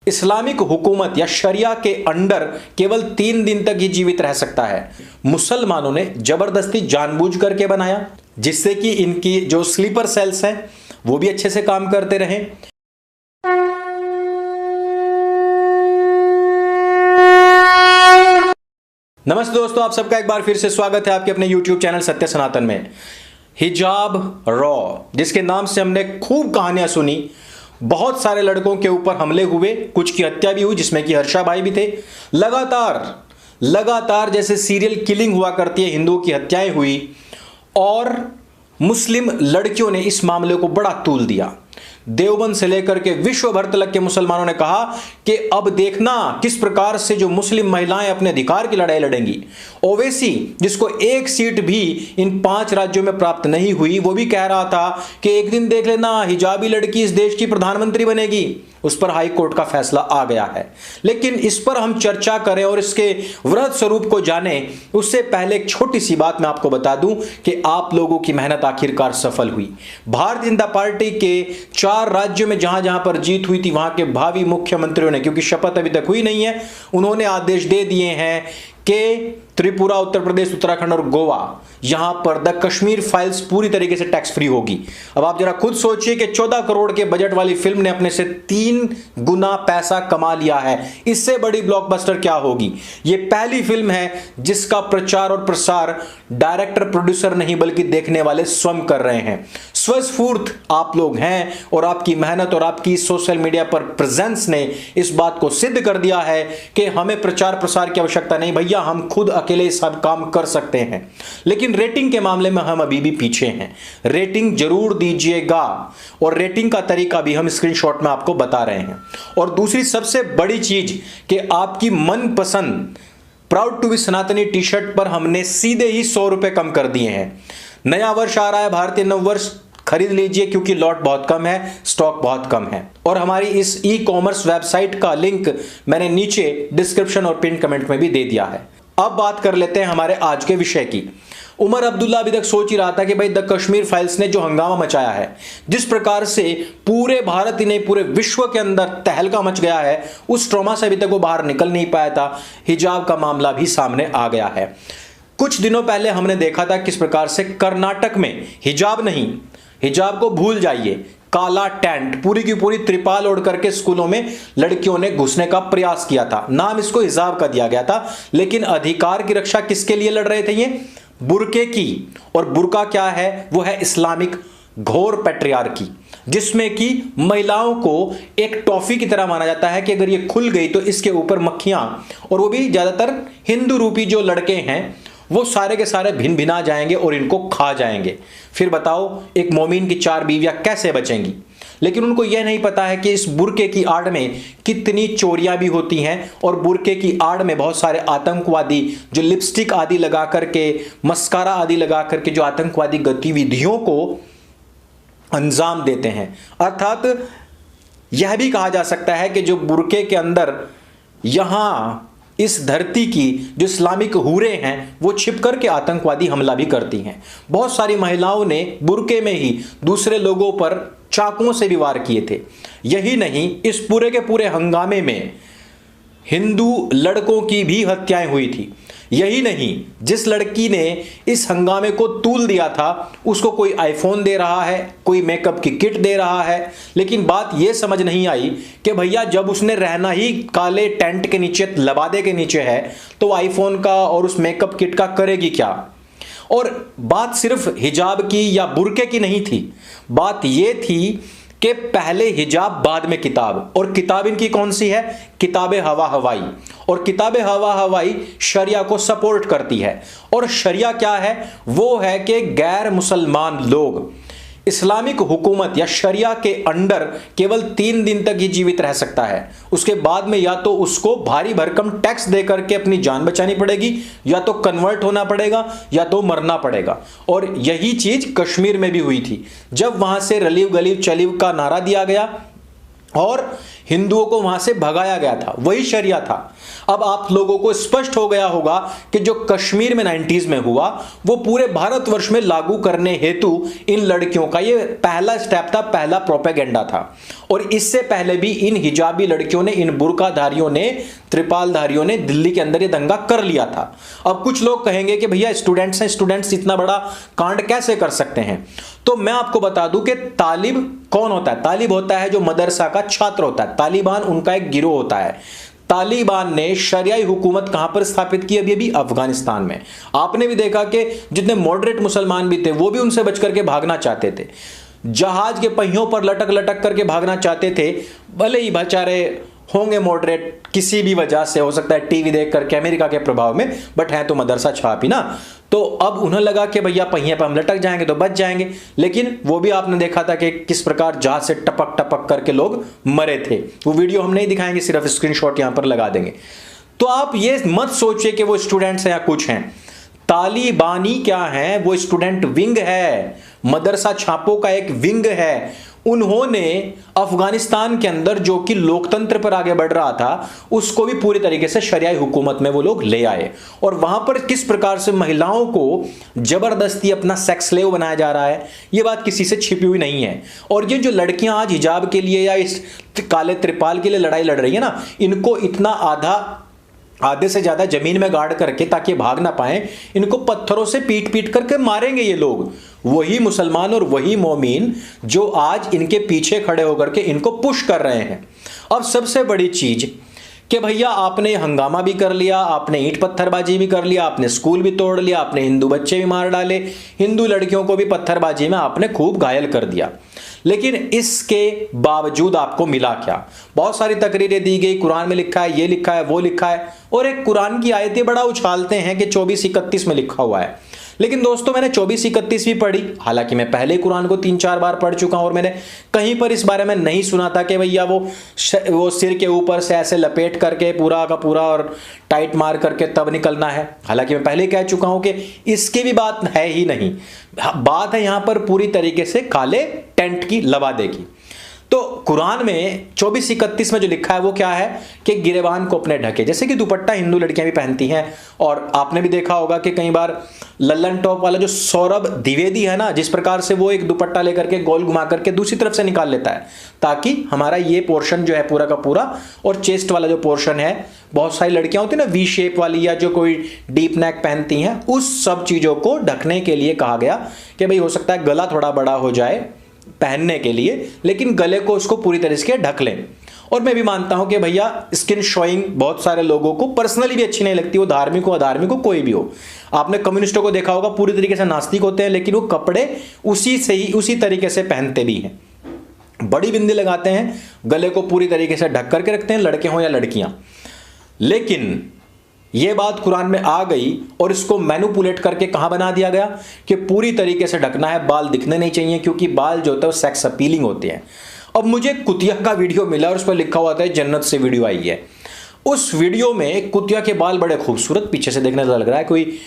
Islamic हुकूमत या शरिया के अंडर केवल 3 दिन तक ही जीवित रह सकता है। मुसलमानों ने जबरदस्ती जानबूझ करके बनाया जिससे कि इनकी जो स्लीपर सेल्स हैं वो भी अच्छे से काम करते रहें। नमस्ते दोस्तों, आप सबका एक बार फिर से स्वागत है आपके अपने YouTube चैनल सत्य सनातन में। हिजाब रॉ, जिसके नाम से हमने खूब कहानियां सुनी, बहुत सारे लड़कों के ऊपर हमले हुए, कुछ की हत्या भी हुई जिसमें कि हर्षा भाई भी थे। लगातार जैसे सीरियल किलिंग हुआ करती है, हिंदुओं की हत्याएं हुई और मुस्लिम लड़कियों ने इस मामले को बड़ा तूल दिया। देवबंद से लेकर के विश्व भर तक के मुसलमानों ने कहा कि अब देखना किस प्रकार से जो मुस्लिम महिलाएं अपने अधिकार की लड़ाई लड़ेंगी। ओवैसी, जिसको एक सीट भी इन 5 राज्यों में प्राप्त नहीं हुई, वो भी कह रहा था कि एक दिन देख लेना हिजाबी लड़की इस देश की प्रधानमंत्री बनेगी। उस पर हाई कोर्ट का फैसला आ गया है। लेकिन इस पर हम चर्चा करें और इसके वृहद स्वरूप को जानें, उससे पहले एक छोटी सी बात मैं आपको बता दूं कि आप लोगों की मेहनत आखिरकार सफल हुई। भारतीय जनता पार्टी के 4 राज्यों में जहां जहां पर जीत हुई थी, वहां के भावी मुख्यमंत्रियों ने, क्योंकि शपथ अभी तक हुई नहीं है, उन्होंने आदेश दे दिए हैं कि त्रिपुरा, उत्तर प्रदेश, उत्तराखंड और गोवा, यहां पर द कश्मीर फाइल्स पूरी तरीके से टैक्स फ्री होगी। अब आप जरा खुद सोचिए कि 14 करोड़ के बजट वाली फिल्म ने अपने से 3 गुना पैसा कमा लिया है। इससे बड़ी ब्लॉकबस्टर क्या होगी। यह पहली फिल्म है जिसका प्रचार और प्रसार डायरेक्टर प्रोड्यूसर नहीं बल्कि देखने वाले स्वयं कर रहे हैं। स्वस्फूर्त आप लोग हैं और आपकी मेहनत और आपकी सोशल मीडिया पर प्रेजेंस ने इस बात को सिद्ध कर दिया है कि हमें प्रचार प्रसार की आवश्यकता नहीं, भैया हम खुद अकेले सब काम कर सकते हैं। लेकिन रेटिंग के मामले में हम अभी भी पीछे हैं। रेटिंग जरूर दीजिएगा और रेटिंग का तरीका भी हम स्क्रीनशॉट में आपको बता रहे हैं। और दूसरी सबसे बड़ी चीज कि आपकी मनपसंद प्राउड टू बी सनातनी टी शर्ट पर हमने सीधे ही 100 रुपए कम कर दिए हैं। नया वर्ष आ रहा है, भारतीय नववर्ष, खरीद लीजिए क्योंकि लॉट बहुत कम है, स्टॉक बहुत कम है। और हमारी इस ई कॉमर्स वेबसाइट का लिंक मैंने नीचे डिस्क्रिप्शन और पिन कमेंट में भी दे दिया है। अब बात कर लेते हैं हमारे आज के विषय की। उमर अब्दुल्ला अभी तक सोच ही रहा था कि भाई द कश्मीर फाइल्स ने जो हंगामा मचाया है, जिस प्रकार से पूरे भारत ही नहीं पूरे विश्व के अंदर तहलका मच गया है, उस ट्रॉमा से अभी तक वो बाहर निकल नहीं पाया था। हिजाब का मामला भी सामने आ गया है। कुछ दिनों पहले हमने देखा था किस प्रकार से कर्नाटक में हिजाब नहीं, हिजाब को भूल जाइए, काला टेंट, पूरी की पूरी त्रिपाल ओढ़ करके स्कूलों में लड़कियों ने घुसने का प्रयास किया था। नाम इसको हिजाब का दिया गया था, लेकिन अधिकार की रक्षा किसके लिए लड़ रहे थे ये? बुर्के की। और बुर्का क्या है? वो है इस्लामिक घोर पैट्रियार्की, जिसमें कि महिलाओं को एक टॉफी की तरह माना जाता है कि अगर ये खुल गई तो इसके ऊपर मक्खियां, और वो भी ज्यादातर हिंदू रूपी जो लड़के हैं, वो सारे के सारे भिन भिना जाएंगे और इनको खा जाएंगे। फिर बताओ एक मोमिन की 4 बीवियां कैसे बचेंगी। लेकिन उनको यह नहीं पता है कि इस बुर्के की आड़ में कितनी चोरियां भी होती हैं और बुर्के की आड़ में बहुत सारे आतंकवादी जो लिपस्टिक आदि लगा करके, मस्कारा आदि लगा करके जो आतंकवादी गतिविधियों को अंजाम देते हैं। अर्थात यह भी कहा जा सकता है कि जो बुर्के के अंदर यहां इस धरती की जो इस्लामिक हूरे हैं वो छिप करके आतंकवादी हमला भी करती हैं। बहुत सारी महिलाओं ने बुर्के में ही दूसरे लोगों पर चाकुओं से भी वार किए थे। यही नहीं, इस पूरे के पूरे हंगामे में हिंदू लड़कों की भी हत्याएं हुई थी। यही नहीं, जिस लड़की ने इस हंगामे को तूल दिया था उसको कोई आईफोन दे रहा है, कोई मेकअप की किट दे रहा है। लेकिन बात यह समझ नहीं आई कि भैया जब उसने रहना ही काले टेंट के नीचे, लबादे के नीचे है, तो आईफोन का और उस मेकअप किट का करेगी क्या। और बात सिर्फ हिजाब की या बुर्के की नहीं थी, बात यह थी कि पहले हिजाब बाद में किताब। और किताब इनकी कौन सी है? किताबे हवा हवाई। और किताबे हवा हवाई शरिया को सपोर्ट करती है। और शरिया क्या है? वो है कि गैर मुसलमान लोग इस्लामिक हुकूमत या शरिया के अंडर केवल 3 दिन तक ही जीवित रह सकता है। उसके बाद में या तो उसको भारी भरकम टैक्स दे करके अपनी जान बचानी पड़ेगी, या तो कन्वर्ट होना पड़ेगा, या तो मरना पड़ेगा। और यही चीज कश्मीर में भी हुई थी। जब वहां से रलीव गलीव चलीव का नारा दिया गया और हिंदुओं को वहां से भगाया गया था, वही शरिया था। अब आप लोगों को स्पष्ट हो गया होगा कि जो कश्मीर में 90s में हुआ वो पूरे भारतवर्ष में लागू करने हेतु इन लड़कियों का ये पहला स्टेप था, पहला प्रोपेगेंडा था। और इससे पहले भी इन हिजाबी लड़कियों ने, इन बुर्काधारियों ने, त्रिपालधारियों ने दिल्ली के अंदर ये दंगा कर लिया था। अब कुछ लोग कहेंगे कि भैया स्टूडेंट्स हैं, स्टूडेंट्स इतना बड़ा कांड कैसे कर सकते हैं? तो मैं आपको बता दूं कि तालिब कौन होता है? तालिब होता है जो मदरसा का छात्र होता है। तालिबान उनका एक गिरोह होता है। तालिबान ने शरियाई हुकूमत कहां पर स्थापित की? अभी अफगानिस्तान में। आपने भी देखा कि जितने मॉडरेट मुसलमान भी थे वो भी उनसे बच करके भागना चाहते थे, जहाज के पहियों पर लटक लटक करके भागना चाहते थे। भले ही बेचारे होंगे मॉडरेट, किसी भी वजह से, हो सकता है टीवी देख करके, अमेरिका के प्रभाव में, बट है तो मदरसा छाप ही ना। तो अब उन्हें लगा कि भैया पहिए पर हम लटक जाएंगे तो बच जाएंगे, लेकिन वो भी आपने देखा था कि किस प्रकार जहाज से टपक टपक करके लोग मरे थे। वो वीडियो हम नहीं दिखाएंगे, सिर्फ स्क्रीनशॉट यहां पर लगा देंगे। तो आप ये मत सोचिए कि वो स्टूडेंट्स हैं या कुछ हैं। तालिबानी क्या है? वो स्टूडेंट विंग है, मदरसा छापों का एक विंग है। उन्होंने अफगानिस्तान के अंदर जो कि लोकतंत्र पर आगे बढ़ रहा था उसको भी पूरी तरीके से शरियाई हुकूमत में वो लोग ले आए। और वहां पर किस प्रकार से महिलाओं को जबरदस्ती अपना सेक्स स्लेव बनाया जा रहा है, ये बात किसी से छिपी हुई नहीं है। और ये जो लड़कियां आज हिजाब के लिए या इस काले त्रिपाल के लिए लड़ाई लड़ रही है ना, इनको इतना आधे से ज्यादा जमीन में गाड़ करके, ताकि भाग ना पाए, इनको पत्थरों से पीट पीट करके मारेंगे ये लोग। वही मुसलमान और वही मोमिन जो आज इनके पीछे खड़े होकर के इनको पुश कर रहे हैं। अब सबसे बड़ी चीज कि भैया आपने हंगामा भी कर लिया, आपने ईंट पत्थरबाजी भी कर लिया, आपने स्कूल भी तोड़ लिया, आपने हिंदू बच्चे भी मार डाले, हिंदू लड़कियों को भी पत्थरबाजी में आपने खूब घायल कर दिया। लेकिन इसके बावजूद आपको मिला क्या? बहुत सारी तकरीरें दी गई, कुरान में लिखा है, ये लिखा है, वो लिखा है, और एक कुरान की आयतें बड़ा उछालते हैं कि 24-31 में लिखा हुआ है। लेकिन दोस्तों मैंने 24-31 भी पढ़ी, हालांकि मैं पहले कुरान को 3-4 बार पढ़ चुका हूं और मैंने कहीं पर इस बारे में नहीं सुना था कि भैया वो सिर के ऊपर से ऐसे लपेट करके पूरा का पूरा और टाइट मार करके तब निकलना है। हालांकि मैं पहले कह चुका हूं कि इसकी भी बात है ही नहीं। बात है यहां पर पूरी तरीके से काले टेंट की, लवादे की। तो कुरान में 24-31 में जो लिखा है वो क्या है कि गिरेबान को अपने ढके, जैसे कि दुपट्टा हिंदू लड़कियां भी पहनती हैं। और आपने भी देखा होगा कि कई बार लल्लन टॉप वाला जो सौरभ द्विवेदी है ना, जिस प्रकार से वो एक दुपट्टा लेकर के गोल घुमा करके दूसरी तरफ से निकाल लेता है, ताकि हमारा ये पोर्शन जो है पूरा का पूरा, और चेस्ट वाला जो पोर्शन है, बहुत सारी लड़कियां होती है ना वी शेप वाली, या जो कोई डीप नेक पहनती हैं, उस सब चीजों को ढकने के लिए कहा गया कि भाई हो सकता है गला थोड़ा बड़ा हो जाए पहनने के लिए, लेकिन गले को उसको पूरी तरह से ढक लें। और मैं भी मानता हूं कि भैया स्किन शोइंग बहुत सारे लोगों को पर्सनली भी अच्छी नहीं लगती, वो धार्मिक हो अधार्मिक हो कोई भी हो। आपने कम्युनिस्टों को देखा होगा, पूरी तरीके से नास्तिक होते हैं, लेकिन वो कपड़े उसी तरीके से पहनते भी हैं, बड़ी बिंदी लगाते हैं, गले को पूरी तरीके से ढक करके रखते हैं, लड़के हों या लड़कियां। लेकिन यह बात कुरान में आ गई और इसको मैनिपुलेट करके कहां बना दिया गया कि पूरी तरीके से ढकना है, बाल दिखने नहीं चाहिए, क्योंकि बाल जो होता है वो सेक्स अपीलिंग होते हैं। अब मुझे कुतिया का वीडियो मिला और उस पर लिखा हुआ था जन्नत से वीडियो आई है। उस वीडियो में कुतिया के बाल बड़े खूबसूरत, पीछे से देखने से लग रहा है कोई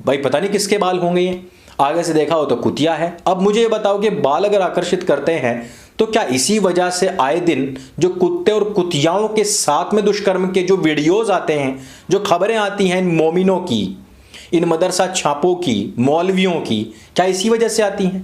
भाई पता नहीं किसके बाल होंगे ये, आगे से देखा हो तो कुतिया है। अब मुझे ये बताओ कि बाल अगर आकर्षित करते हैं तो क्या इसी वजह से आए दिन जो कुत्ते और कुतियाओं के साथ में दुष्कर्म के जो वीडियोस आते हैं, जो खबरें आती हैं इन मोमिनों की, इन मदरसा छापों की, मौलवियों की, क्या इसी वजह से आती हैं?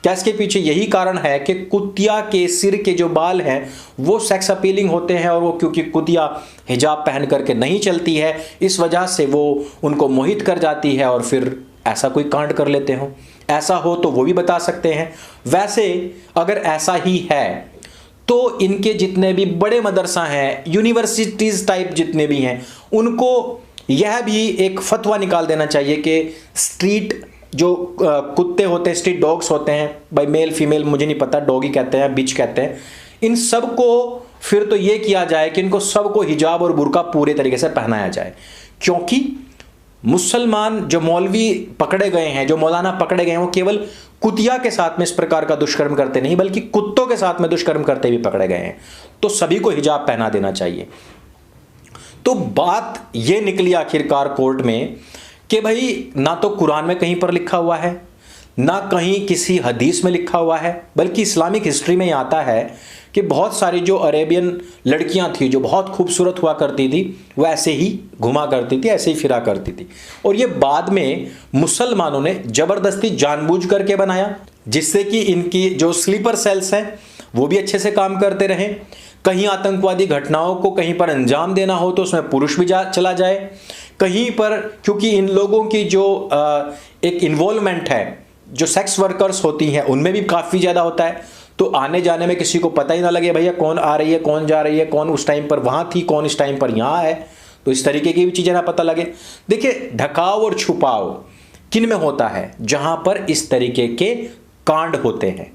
क्या इसके पीछे यही कारण है कि कुतिया के सिर के जो बाल हैं वो सेक्स अपीलिंग होते हैं, और वो क्योंकि कुतिया हिजाब पहन करके नहीं चलती है, इस वजह से वो उनको मोहित कर जाती है और फिर ऐसा कोई कांड कर लेते हो? ऐसा हो तो वो भी बता सकते हैं। वैसे अगर ऐसा ही है तो इनके जितने भी बड़े मदरसा हैं, यूनिवर्सिटीज टाइप जितने भी हैं, उनको यह भी एक फतवा निकाल देना चाहिए कि स्ट्रीट जो कुत्ते होते हैं, स्ट्रीट डॉग्स होते हैं, भाई मेल फीमेल मुझे नहीं पता, डॉगी कहते हैं, बिच कहते हैं, इन सब को फिर तो ये किया जाए कि इनको सबको हिजाब और बुर्का पूरे तरीके से पहनाया जाए। क्योंकि मुसलमान जो मौलवी पकड़े गए हैं, जो मौलाना पकड़े गए हैं, वो केवल कुतिया के साथ में इस प्रकार का दुष्कर्म करते नहीं, बल्कि कुत्तों के साथ में दुष्कर्म करते भी पकड़े गए हैं। तो सभी को हिजाब पहना देना चाहिए। तो बात ये निकली आखिरकार कोर्ट में कि भाई ना तो कुरान में कहीं पर लिखा हुआ है, ना कहीं किसी हदीस में लिखा हुआ है, बल्कि इस्लामिक हिस्ट्री में आता है कि बहुत सारी जो अरेबियन लड़कियां थी जो बहुत खूबसूरत हुआ करती थी, वो ऐसे ही घुमा करती थी, ऐसे ही फिरा करती थी। और ये बाद में मुसलमानों ने ज़बरदस्ती जानबूझ करके बनाया, जिससे कि इनकी जो स्लीपर सेल्स हैं वो भी अच्छे से काम करते रहें। कहीं आतंकवादी घटनाओं को कहीं पर अंजाम देना हो तो उसमें पुरुष भी चला जाए, कहीं पर क्योंकि इन लोगों की जो एक इन्वॉल्वमेंट है, जो सेक्स वर्कर्स होती हैं उनमें भी काफ़ी ज़्यादा होता है, तो आने जाने में किसी को पता ही ना लगे भैया कौन आ रही है, कौन जा रही है, कौन उस टाइम पर वहाँ थी, कौन इस टाइम पर यहाँ है, तो इस तरीके की भी चीज़ें ना पता लगे। देखिए, ढकाव और छुपाव किन में होता है? जहाँ पर इस तरीके के कांड होते हैं,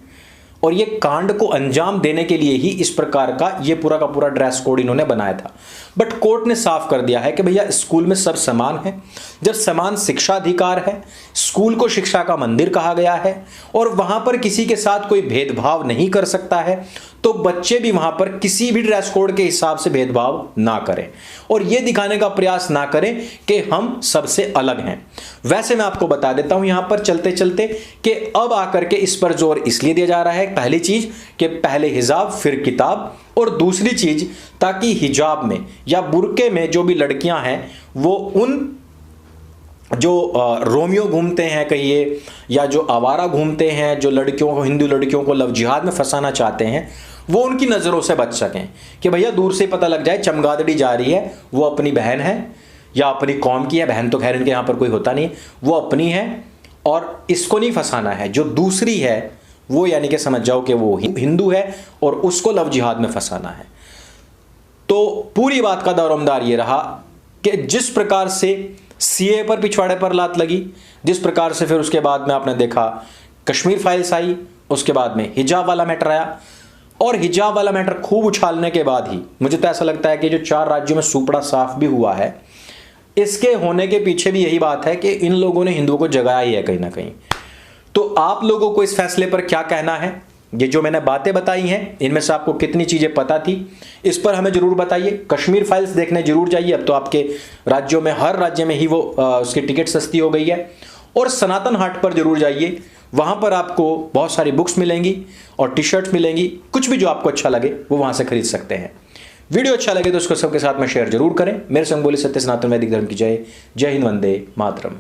और ये कांड को अंजाम देने के लिए ही इस प्रकार का ये पूरा का पूरा ड्रेस कोड इन्होंने बनाया था। बट कोर्ट ने साफ कर दिया है कि भैया स्कूल में सब समान है, जब समान शिक्षा अधिकार है, स्कूल को शिक्षा का मंदिर कहा गया है और वहां पर किसी के साथ कोई भेदभाव नहीं कर सकता है, तो बच्चे भी वहां पर किसी भी ड्रेस कोड के हिसाब से भेदभाव ना करें और ये दिखाने का प्रयास ना करें कि हम सबसे अलग हैं। वैसे मैं आपको बता देता हूं यहां पर चलते चलते कि अब आकर के इस पर जोर इसलिए दिया जा रहा है, पहली चीज कि पहले हिजाब फिर किताब, और दूसरी चीज ताकि हिजाब में या बुर्के में जो भी लड़कियां हैं वो उन जो रोमियो घूमते हैं कहिए, या जो आवारा घूमते हैं, जो लड़कियों को, हिंदू लड़कियों को लव जिहाद में फंसाना चाहते हैं, वो उनकी नज़रों से बच सकें कि भैया दूर से पता लग जाए चमगादड़ी जा रही है, वो अपनी बहन है या अपनी कौम की है, बहन तो खैर इनके यहाँ पर कोई होता नहीं, वो अपनी है और इसको नहीं फंसाना है। जो दूसरी है वो यानी कि समझ जाओ कि वो हिंदू है और उसको लव जिहाद में फंसाना है। तो पूरी बात का दारोमदार ये रहा कि जिस प्रकार से सीए पर पिछवाड़े पर लात लगी, जिस प्रकार से फिर उसके बाद में आपने देखा कश्मीर फाइल्स आई, उसके बाद में हिजाब वाला मैटर आया, और हिजाब वाला मैटर खूब उछालने के बाद ही मुझे तो ऐसा लगता है कि जो 4 राज्यों में सुपड़ा साफ भी हुआ है, इसके होने के पीछे भी यही बात है कि इन लोगों ने हिंदुओं को जगाया ही है कहीं ना कहीं। तो आप लोगों को इस फैसले पर क्या कहना है? ये जो मैंने बातें बताई हैं इनमें से आपको कितनी चीजें पता थी, इस पर हमें जरूर बताइए। कश्मीर फाइल्स देखने जरूर जाइए, अब तो आपके राज्यों में हर राज्य में ही वो उसकी टिकट सस्ती हो गई है। और सनातन हाट पर जरूर जाइए, वहां पर आपको बहुत सारी बुक्स मिलेंगी और टी शर्ट्स मिलेंगी, कुछ भी जो आपको अच्छा लगे वो वहां से खरीद सकते हैं। वीडियो अच्छा लगे तो उसको सबके साथ में शेयर जरूर करें। मेरे संग बोले सत्य सनातन वैदिक धर्म की जय। जय हिंद, वंदे मातरम।